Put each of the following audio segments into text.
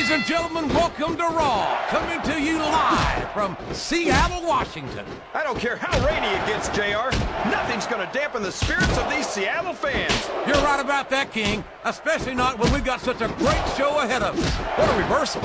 Ladies and gentlemen, welcome to Raw, coming to you live from Seattle, Washington. I don't care how rainy it gets, JR. Nothing's going to dampen the spirits of these Seattle fans. You're right about that, King, especially not when we've got such a great show ahead of us. What a reversal.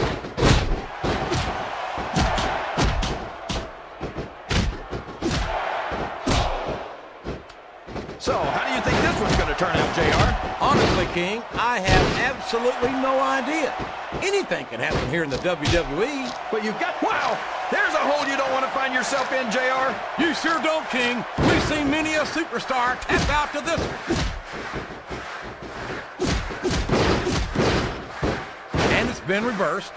So, how do you think this one's going to turn out, JR? Honestly, King, I have absolutely no idea. Anything can happen here in the WWE. But you've got... Wow! There's a hole you don't want to find yourself in, JR. You sure don't, King. We've seen many a superstar tap out to this one. And it's been reversed.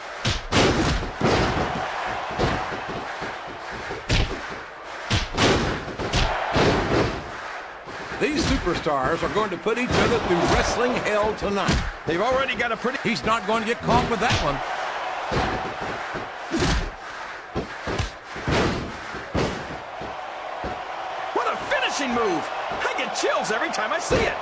These superstars are going to put each other through wrestling hell tonight. They've already got a pretty... He's not going to get caught with that one. What a finishing move! I get chills every time I see it.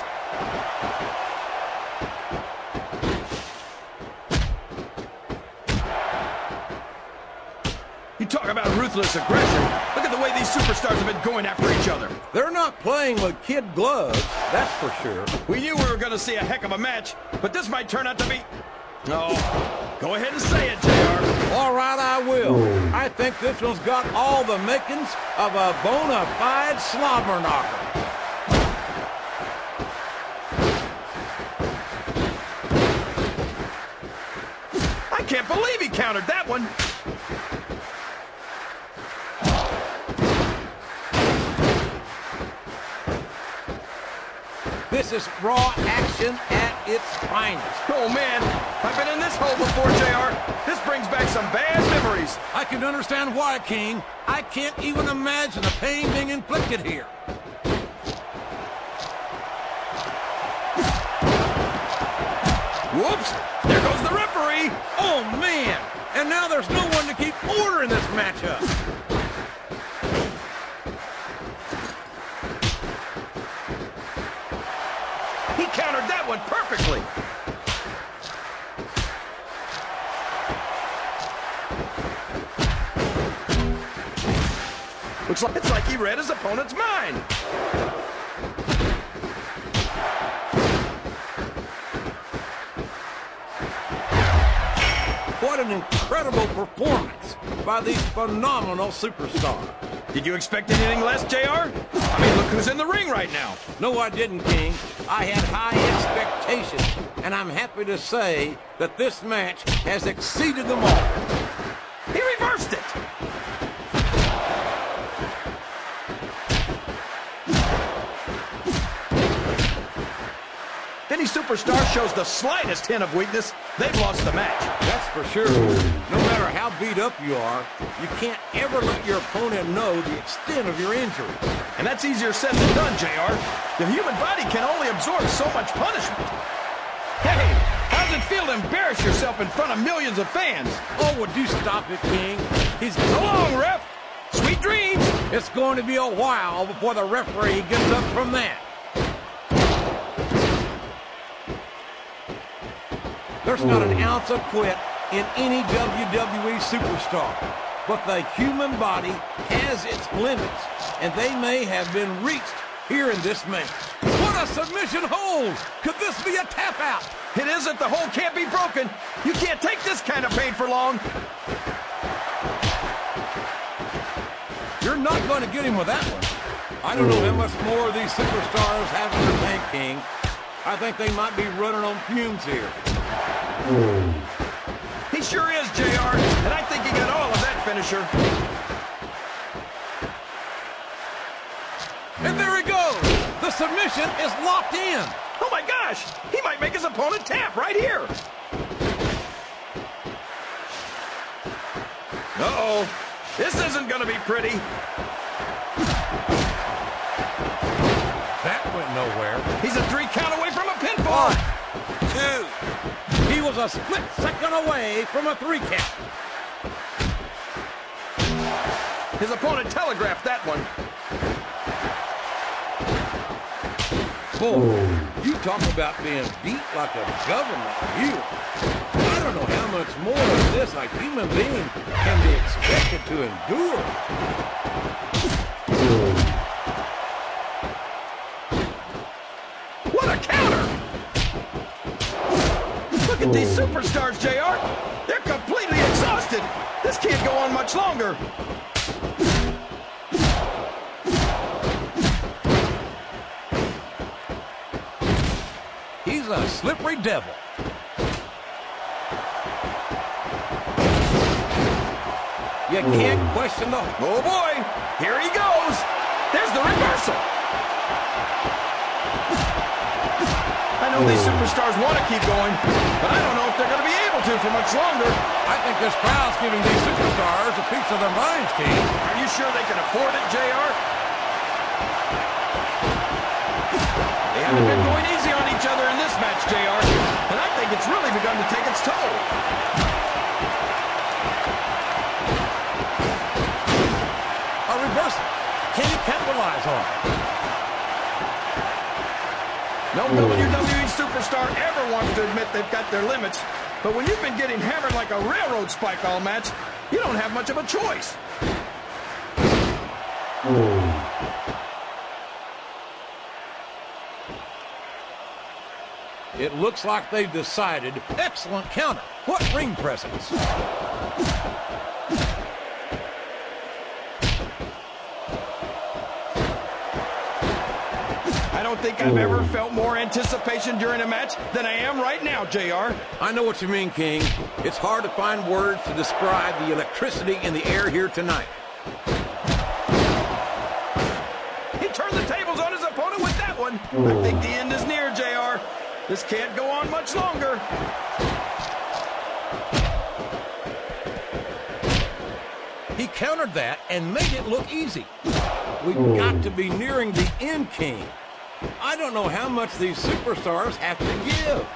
You talk about ruthless aggression. Look at the way these superstars have been going after each other. They're not playing with kid gloves, that's for sure. We knew we were going to see a heck of a match, but this might turn out to be... Oh, go ahead and say it, JR. All right, I will. I think this one's got all the makings of a bona fide slobber knocker. I can't believe he countered that one. This is Raw action at its finest. Oh, man. I've been in this hole before, JR. This brings back some bad memories. I can understand why, King. I can't even imagine the pain being inflicted here. Whoops. There goes the referee. Oh, man. And now there's no one to keep order in this matchup. He countered that one perfectly. It's like he read his opponent's mind. What an incredible performance by these phenomenal superstars. Did you expect anything less, JR? I mean, look who's in the ring right now. No, I didn't, King. I had high expectations, and I'm happy to say that this match has exceeded them all. He reversed it. Any superstar shows the slightest hint of weakness, they've lost the match. That's for sure. No matter how beat up you are, you can't ever let your opponent know the extent of your injury. And that's easier said than done, JR. The human body can only absorb so much punishment. Hey, how does it feel to embarrass yourself in front of millions of fans? Oh, would you stop it, King? He's So long, ref. Sweet dreams. It's going to be a while before the referee gets up from that. There's not an ounce of quit in any WWE superstar. But the human body has its limits, and they may have been reached here in this match. What a submission hold! Could this be a tap out? It isn't. The hole can't be broken. You can't take this kind of pain for long. You're not going to get him with that one. I don't know how much more of these superstars have in the tank, King. I think they might be running on fumes here. He sure is, JR, and I think he got all of that finisher. And there he goes! The submission is locked in! Oh my gosh! He might make his opponent tap right here! Uh-oh. This isn't gonna be pretty. That went nowhere. He's a 3 count away from a pinfall! 1, 2. He was a split second away from a 3 count. His opponent telegraphed that one. Boy, you talk about being beat like a government mule. I don't know how much more of this a human being can be expected to endure. What a counter! Look at these superstars, JR. They're completely exhausted. This can't go on much longer. He's a slippery devil. You can't question the... Oh, boy. Here he goes. There's the reversal. I know these superstars want to keep going, but I don't know if they're going to be able to for much longer. I think this crowd's giving these superstars a piece of their minds, King. Are you sure they can afford it, JR? They haven't been going easy on each other in this match, JR, and I think it's really begun to take its toll. A reversal. Can he capitalize on it? No WWE superstar ever wants to admit they've got their limits, but when you've been getting hammered like a railroad spike all match, you don't have much of a choice. It looks like they've decided. Excellent counter. What ring presence. I don't think I've ever felt more anticipation during a match than I am right now, JR. I know what you mean, King. It's hard to find words to describe the electricity in the air here tonight. He turned the tables on his opponent with that one. I think the end is near, JR. This can't go on much longer. He countered that and made it look easy. We've got to be nearing the end, King. I don't know how much these superstars have to give.